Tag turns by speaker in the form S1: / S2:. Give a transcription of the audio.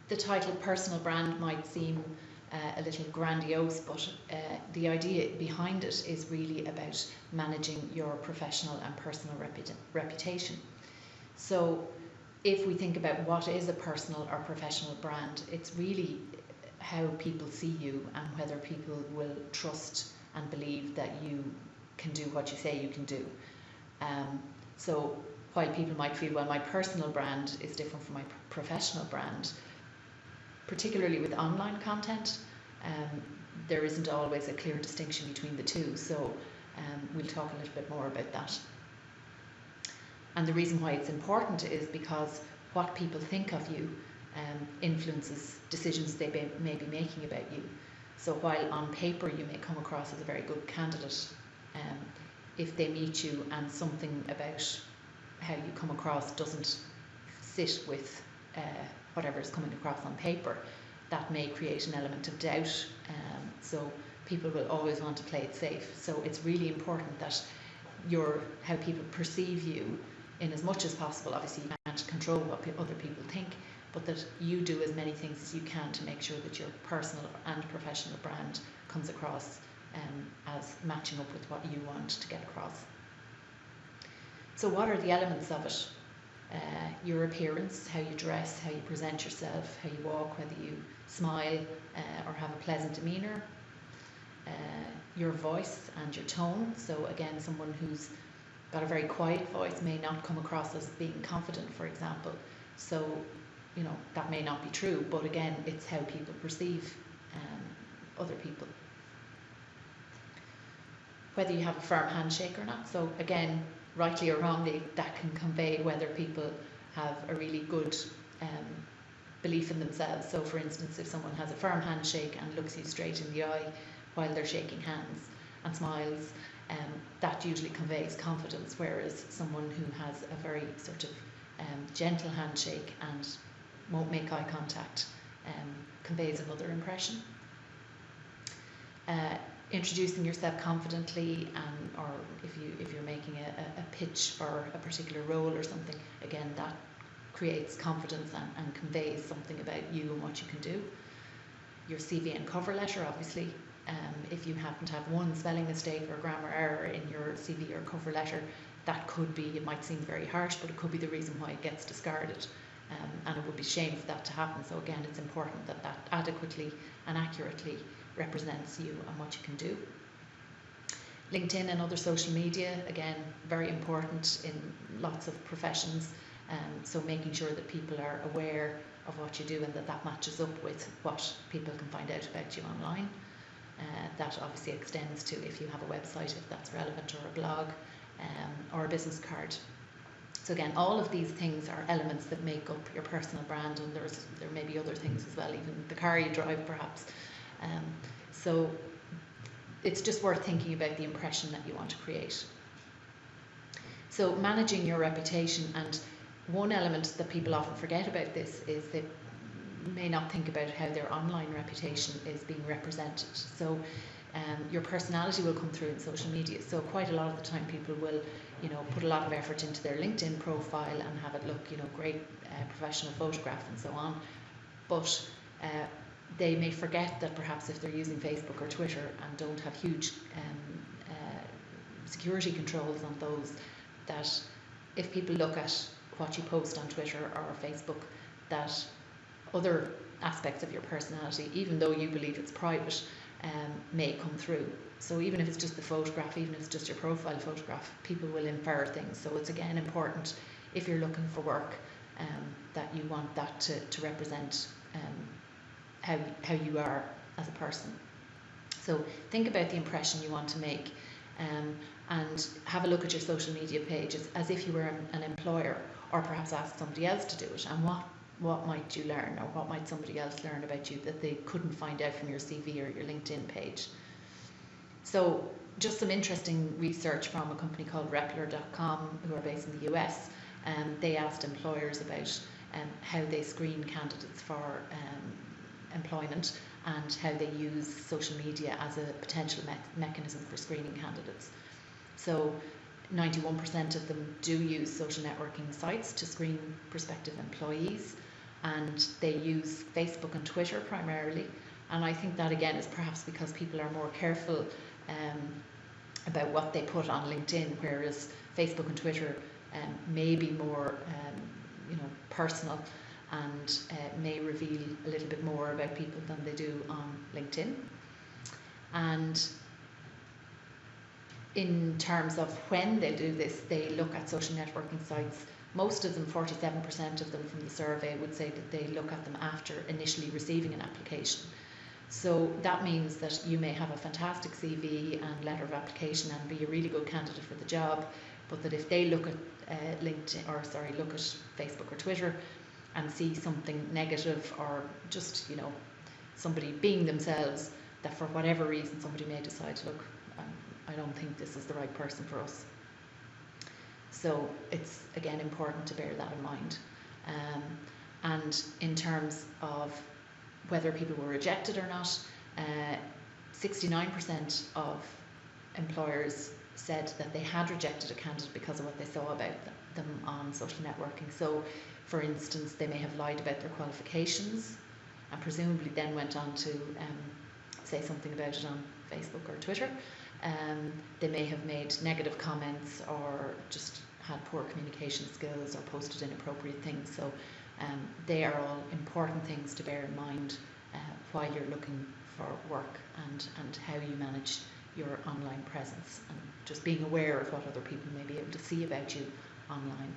S1: the title personal brand might seem a little grandiose, but the idea behind it is really about managing your professional and personal reputation. So if we think about what is a personal or professional brand, it's really how people see you and whether people will trust and believe that you can do what you say you can do. So while people might feel, well, my personal brand is different from my professional brand, particularly with online content, there isn't always a clear distinction between the two. So we'll talk a little bit more about that. And the reason why it's important is because what people think of you influences decisions they may be making about you. So while on paper you may come across as a very good candidate, if they meet you and something about how you come across doesn't sit with whatever is coming across on paper, that may create an element of doubt. So people will always want to play it safe. So it's really important that how people perceive you, in as much as possible. Obviously you can't control what other people think, but that you do as many things as you can to make sure that your personal and professional brand comes across as matching up with what you want to get across. So what are the elements of it? Your appearance, how you dress, how you present yourself, how you walk, whether you smile or have a pleasant demeanour. Your voice and your tone. So again, someone who's got a very quiet voice may not come across as being confident, for example. So, that may not be true, but again, it's how people perceive other people. Whether you have a firm handshake or not. So again, rightly or wrongly, that can convey whether people have a really good belief in themselves. So for instance, if someone has a firm handshake and looks you straight in the eye while they're shaking hands and smiles, that usually conveys confidence, whereas someone who has a very sort of gentle handshake and won't make eye contact conveys another impression. Introducing yourself confidently, or if you're making a pitch for a particular role or something, again, that creates confidence and conveys something about you and what you can do. Your CV and cover letter, obviously. If you happen to have one spelling mistake or grammar error in your CV or cover letter, that could be, it might seem very harsh, but it could be the reason why it gets discarded. And it would be a shame for that to happen. So again, it's important that that adequately and accurately represents you and what you can do. LinkedIn and other social media, again, very important in lots of professions. So making sure that people are aware of what you do and that matches up with what people can find out about you online. That obviously extends to if you have a website, if that's relevant, or a blog, or a business card. So again, all of these things are elements that make up your personal brand, and there may be other things as well, even the car you drive perhaps. So it's just worth thinking about the impression that you want to create. So managing your reputation, and one element that people often forget about this is they may not think about how their online reputation is being represented. So your personality will come through in social media. So quite a lot of the time people will, put a lot of effort into their LinkedIn profile and have it look, great, professional photograph and so on. But they may forget that perhaps if they're using Facebook or Twitter and don't have huge security controls on those, that if people look at what you post on Twitter or Facebook, that other aspects of your personality, even though you believe it's private, may come through. So even if it's just the photograph, even if it's just your profile photograph, people will infer things. So it's again important, if you're looking for work, that you want that to represent how you are as a person. So think about the impression you want to make, and have a look at your social media pages as if you were an employer, or perhaps ask somebody else to do it. And what might you learn, or what might somebody else learn about you that they couldn't find out from your CV or your LinkedIn page? So just some interesting research from a company called Repler.com, who are based in the US. They asked employers about how they screen candidates for employment and how they use social media as a potential mechanism for screening candidates. So 91% of them do use social networking sites to screen prospective employees, and they use Facebook and Twitter primarily. And I think that again is perhaps because people are more careful about what they put on LinkedIn, whereas Facebook and Twitter may be more personal, and may reveal a little bit more about people than they do on LinkedIn. And in terms of when they do this, they look at social networking sites. Most of them, 47% of them from the survey, would say that they look at them after initially receiving an application. So that means that you may have a fantastic CV and letter of application and be a really good candidate for the job, but that if they look at look at Facebook or Twitter and see something negative, or just somebody being themselves, that for whatever reason somebody may decide, look, I don't think this is the right person for us. So it's again important to bear that in mind. And in terms of whether people were rejected or not, 69% of employers said that they had rejected a candidate because of what they saw about them on social networking. So, for instance, they may have lied about their qualifications and presumably then went on to say something about it on Facebook or Twitter. They may have made negative comments, or just had poor communication skills, or posted inappropriate things. So they are all important things to bear in mind while you're looking for work, and how you manage your online presence, and just being aware of what other people may be able to see about you online.